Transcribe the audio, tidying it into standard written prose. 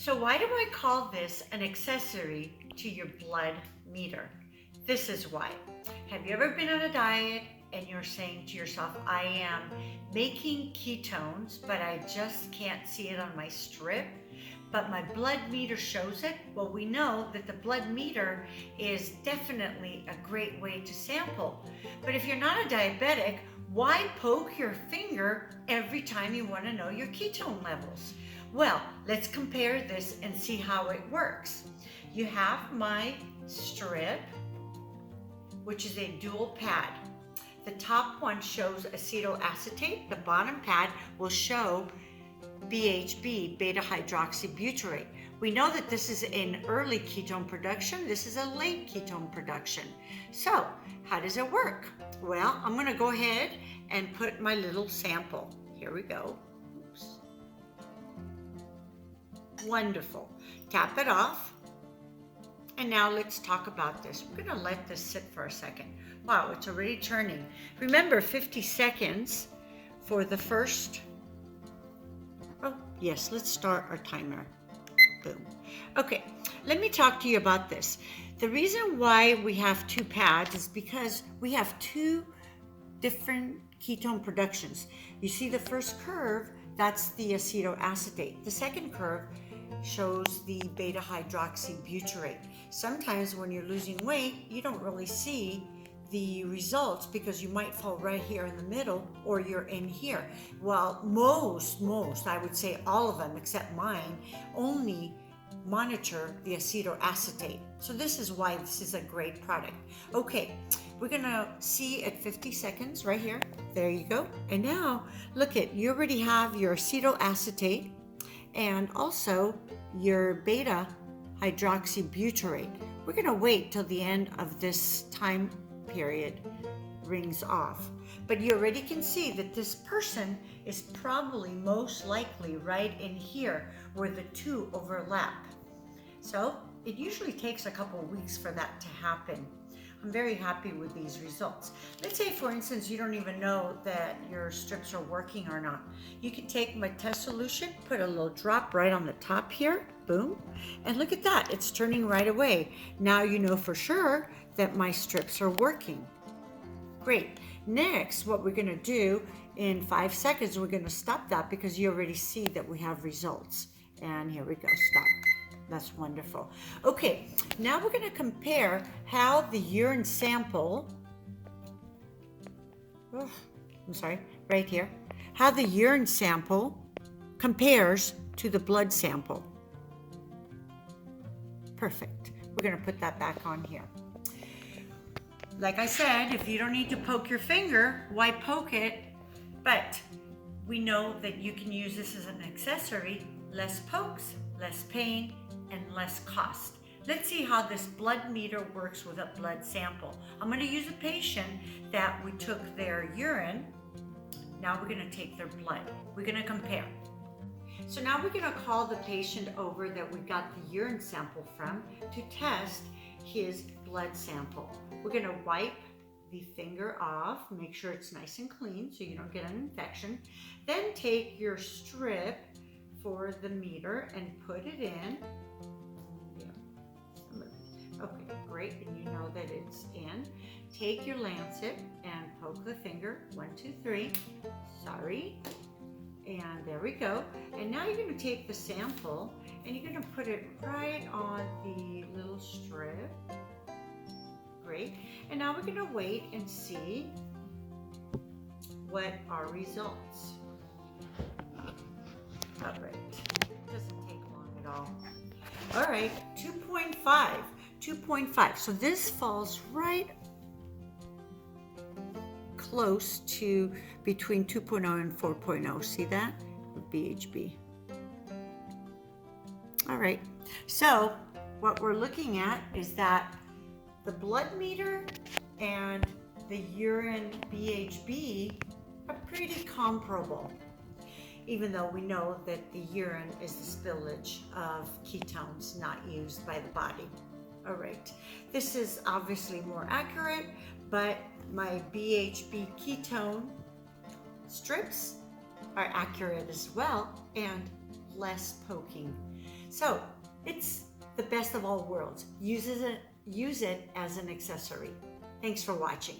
So why do I call this an accessory to your blood meter? This is why. Have you ever been on a diet and you're saying to yourself, I am making ketones, but I just can't see it on my strip, but my blood meter shows it? Well, we know that the blood meter is definitely a great way to sample. But if you're not a diabetic, why poke your finger every time you want to know your ketone levels? Well, let's compare this and see how it works. You have my strip, which is a dual pad. The top one shows acetoacetate. The bottom pad will show BHB Beta-Hydroxybutyrate. We know that this is an early ketone production. This is a late ketone production. So how does it work? Well, I'm going to go ahead and put my little sample. Here we go. Oops. Wonderful. Tap it off. And now let's talk about this. We're going to let this sit for a second. Wow, it's already turning. Remember, 50 seconds for the first. Oh, yes, let's start our timer. Boom. Okay, let me talk to you about this. The reason why we have two pads is because we have two different ketone productions. You see the first curve, that's the acetoacetate. The second curve shows the beta-hydroxybutyrate. Sometimes when you're losing weight, you don't really see the results because you might fall right here in the middle or you're in here. Well, most, I would say all of them except mine, only monitor the acetoacetate. So this is why this is a great product. Okay, we're gonna see at 50 seconds right here. There you go. And now look at, you already have your acetoacetate and also your beta-hydroxybutyrate. We're gonna wait till the end of this time period rings off. But you already can see that this person is probably most likely right in here where the two overlap. So it usually takes a couple of weeks for that to happen. I'm very happy with these results. Let's say, for instance, you don't even know that your strips are working or not. You can take my test solution, put a little drop right on the top here, boom, and look at that, it's turning right away. Now you know for sure that my strips are working. Great. Next, what we're gonna do in 5 seconds, we're gonna stop that because you already see that we have results. And here we go, stop. That's wonderful. Okay, now we're going to compare how the urine sample, right here, how the urine sample compares to the blood sample. Perfect. We're going to put that back on here. Like I said, if you don't need to poke your finger, why poke it? But we know that you can use this as an accessory, less pokes, less pain, and less cost. Let's see how this blood meter works with a blood sample. I'm going to use a patient that we took their urine. Now we're going to take their blood. We're going to compare. So now we're going to call the patient over that we got the urine sample from to test his blood sample. We're going to wipe the finger off, make sure it's nice and clean so you don't get an infection. Then take your strip for the meter and put it in. Okay, great, and you know that it's in. Take your lancet and poke the finger, 1, 2, 3, sorry, and there we go. And now you're gonna take the sample and you're gonna put it right on the little strip. Great, and now we're gonna wait and see what our results. All right, it doesn't take long at all. All right, 2.5. 2.5. So this falls right close to between 2.0 and 4.0. See that? With BHB. All right. So what we're looking at is that the blood meter and the urine BHB are pretty comparable, even though we know that the urine is the spillage of ketones not used by the body. All right, this is obviously more accurate, but my BHB ketone strips are accurate as well and less poking. So it's the best of all worlds. Use it as an accessory. Thanks for watching.